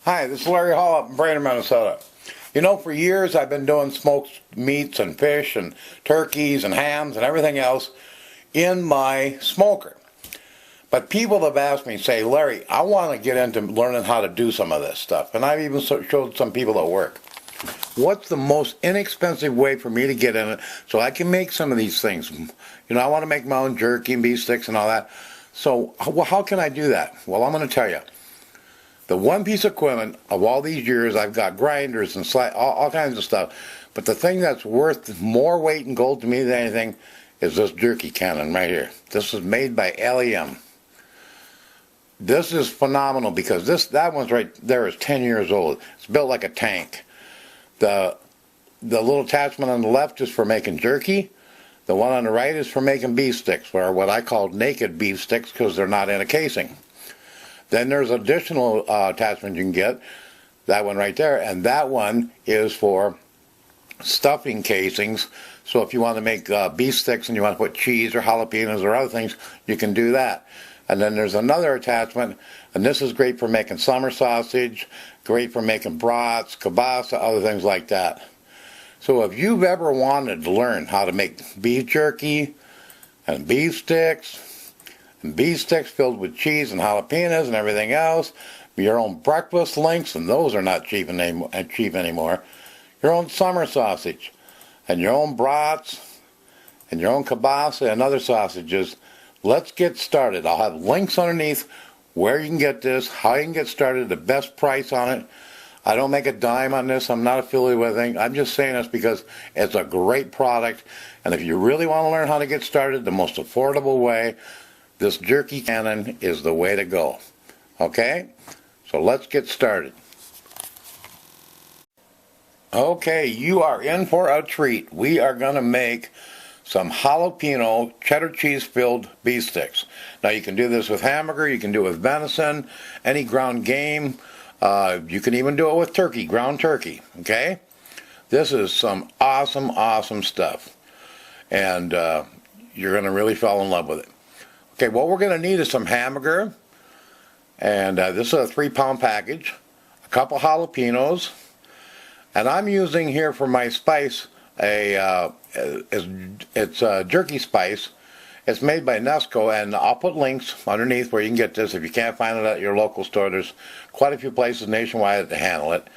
Hi, this is Larry Hall up in Brainerd, Minnesota. You know, for years I've been doing smoked meats and fish and turkeys and hams and everything else in my smoker. But people have asked me, say, Larry, I want to get into learning how to do some of this stuff. And I've even showed some people at work. What's the most inexpensive way for me to get in it so I can make some of these things? You know, I want to make my own jerky and beef sticks and all that. So how can I do that? Well, I'm going to tell you. The one piece of equipment of all these years, I've got grinders and all kinds of stuff. But the thing that's worth more weight in gold to me than anything is this Jerky Cannon right here. This is made by LEM. This is phenomenal because that one's right there is 10 years old. It's built like a tank. The little attachment on the left is for making jerky. The one on the right is for making beef sticks, or what I call naked beef sticks because they're not in a casing. Then there's additional attachment you can get, that one right there, and that one is for stuffing casings. So if you want to make beef sticks and you want to put cheese or jalapenos or other things, you can do that. And then there's another attachment, and this is great for making summer sausage, great for making brats, kielbasa, other things like that. So if you've ever wanted to learn how to make beef jerky and beef sticks filled with cheese and jalapenos and everything else, your own breakfast links, and those are not cheap anymore, your own summer sausage, and your own brats, and your own kielbasa and other sausages, let's get started. I'll have links underneath where you can get this, how you can get started, the best price on it. I don't make a dime on this. I'm not affiliated with anything. I'm just saying this because it's a great product, and if you really want to learn how to get started the most affordable way, this Jerky Cannon is the way to go. Okay? So let's get started. Okay, you are in for a treat. We are going to make some jalapeno cheddar cheese filled beef sticks. Now you can do this with hamburger, you can do it with venison, any ground game. You can even do it with turkey, ground turkey. Okay? This is some awesome stuff. And you're going to really fall in love with it. Okay, what we're going to need is some hamburger, and this is a 3-pound package, a couple jalapenos, and I'm using here for my spice it's jerky spice. It's made by Nesco, and I'll put links underneath where you can get this. If you can't find it at your local store, there's quite a few places nationwide to handle it.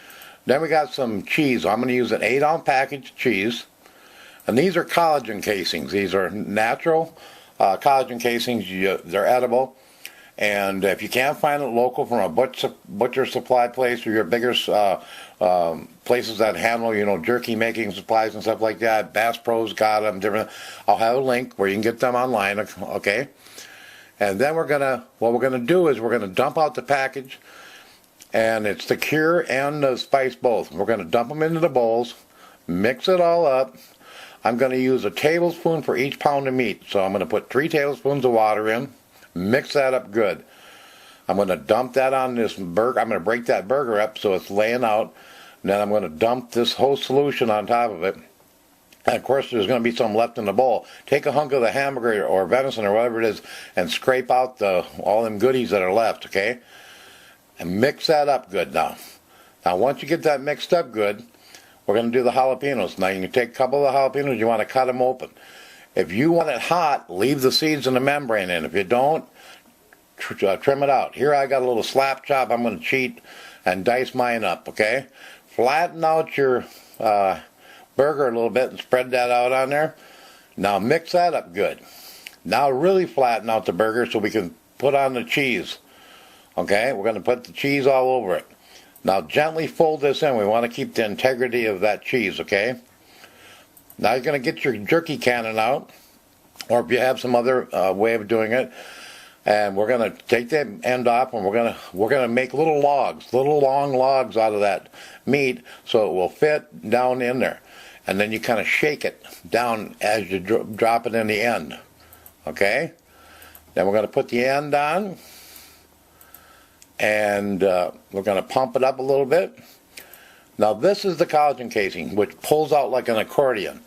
Then we got some cheese. I'm going to use an 8-ounce package of cheese, and these are collagen casings. These are natural collagen casings. They're edible, and if you can't find it local from a butcher supply place or your bigger places that handle, you know, jerky making supplies and stuff like that, Bass Pro's got them, different. I'll have a link where you can get them online. Okay, and then what we're gonna do is we're gonna dump out the package, and it's the cure and the spice both. We're gonna dump them into the bowls, mix it all up. I'm going to use a tablespoon for each pound of meat. So I'm going to put 3 tablespoons of water in, mix that up good. I'm going to dump that on this burger. I'm going to break that burger up so it's laying out. And then I'm going to dump this whole solution on top of it. And of course there's going to be some left in the bowl. Take a hunk of the hamburger or venison or whatever it is and scrape out all them goodies that are left, okay? And mix that up good now. Now once you get that mixed up good, we're going to do the jalapenos. Now you can take a couple of the jalapenos, you want to cut them open. If you want it hot, leave the seeds and the membrane in. If you don't, trim it out. Here I got a little slap chop. I'm going to cheat and dice mine up, okay? Flatten out your burger a little bit and spread that out on there. Now mix that up good. Now really flatten out the burger so we can put on the cheese. Okay? We're going to put the cheese all over it. Now gently fold this in. We want to keep the integrity of that cheese, okay? Now you're going to get your jerky cannon out, or if you have some other way of doing it, and we're going to take that end off, and we're going to make little long logs out of that meat so it will fit down in there. And then you kind of shake it down as you drop it in the end, okay? Then we're going to put the end on. And we're going to pump it up a little bit. Now this is the collagen casing, which pulls out like an accordion.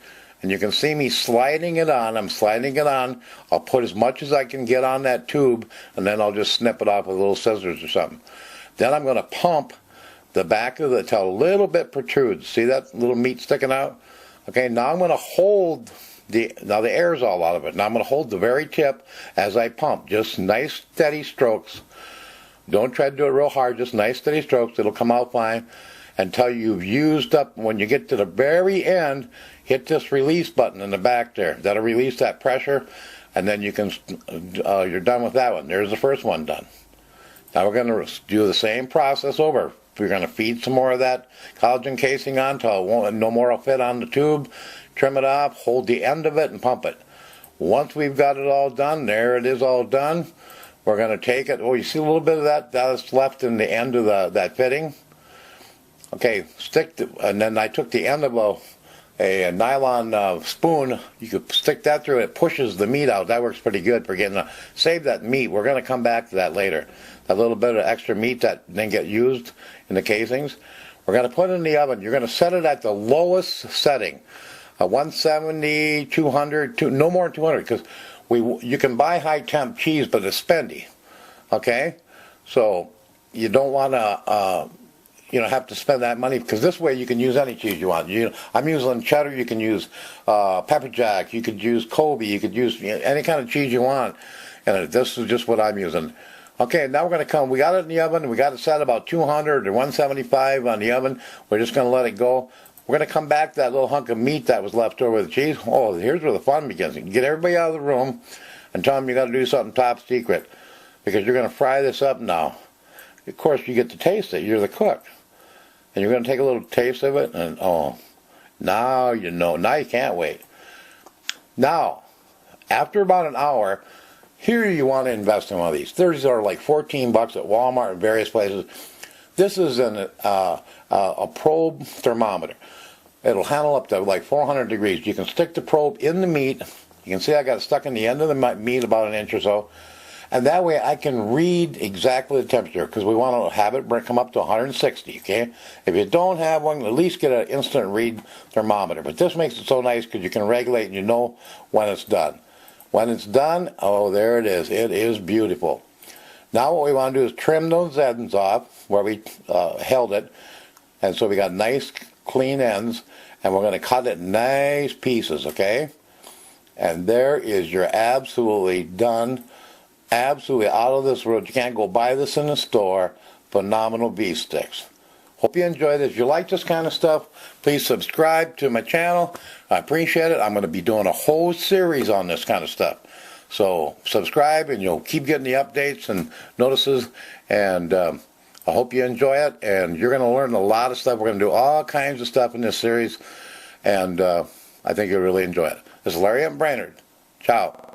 And you can see me sliding it on. I'm sliding it on. I'll put as much as I can get on that tube, and then I'll just snip it off with little scissors or something. Then I'm going to pump the back of the till a little bit protrudes. See that little meat sticking out? Okay, now I'm going to hold now the air's all out of it. Now I'm going to hold the very tip as I pump. Just nice steady strokes. Don't try to do it real hard, just nice steady strokes. It'll come out fine until you've used up. When you get to the very end, hit this release button in the back there. That'll release that pressure, and then you can you're done with that one. There's the first one done. Now we're going to do the same process over. We're going to feed some more of that collagen casing on until no more will fit on the tube. Trim it off, hold the end of it, and pump it. Once we've got it all done, there it is all done. We're going to take it. Oh, you see a little bit of that's left in the end of that fitting. Okay, and then I took the end of a nylon spoon. You could stick that through. It pushes the meat out. That works pretty good for getting save that meat. We're going to come back to that later. That little bit of extra meat that didn't get used in the casings. We're going to put it in the oven. You're going to set it at the lowest setting. 170, 200, no more than 200, because you can buy high temp cheese, but it's spendy. Okay, so you don't want to have to spend that money, because this way you can use any cheese you want. I'm using cheddar. You can use pepper jack. You could use Kobe. You could use any kind of cheese you want. And this is just what I'm using. Okay, now we're going to come. We got it in the oven. We got it set about 200 or 175 on the oven. We're just going to let it go. We're going to come back to that little hunk of meat that was left over with the cheese. Oh, here's where the fun begins. You can get everybody out of the room and tell them you got to do something top secret, because you're going to fry this up now. Of course, you get to taste it. You're the cook. And you're going to take a little taste of it, and oh, now you know. Now you can't wait. Now, after about an hour, here you want to invest in one of these. These are like $14 at Walmart and various places. This is a probe thermometer. It'll handle up to like 400 degrees. You can stick the probe in the meat. You can see I got it stuck in the end of the meat about an inch or so. And that way I can read exactly the temperature, because we want to have it come up to 160, okay? If you don't have one, at least get an instant read thermometer. But this makes it so nice because you can regulate and you know when it's done. When it's done, oh, there it is. It is beautiful. Now what we want to do is trim those ends off where we held it. And so we got nice clean ends, and we're going to cut it in nice pieces, okay? And there is your absolutely done, absolutely out of this world. You can't go buy this in the store. Phenomenal beef sticks. Hope you enjoy this. If you like this kind of stuff, please subscribe to my channel. I appreciate it. I'm going to be doing a whole series on this kind of stuff. So subscribe, and you'll keep getting the updates and notices. And I hope you enjoy it. And you're going to learn a lot of stuff. We're going to do all kinds of stuff in this series. And I think you'll really enjoy it. This is Larry M. Brainerd. Ciao.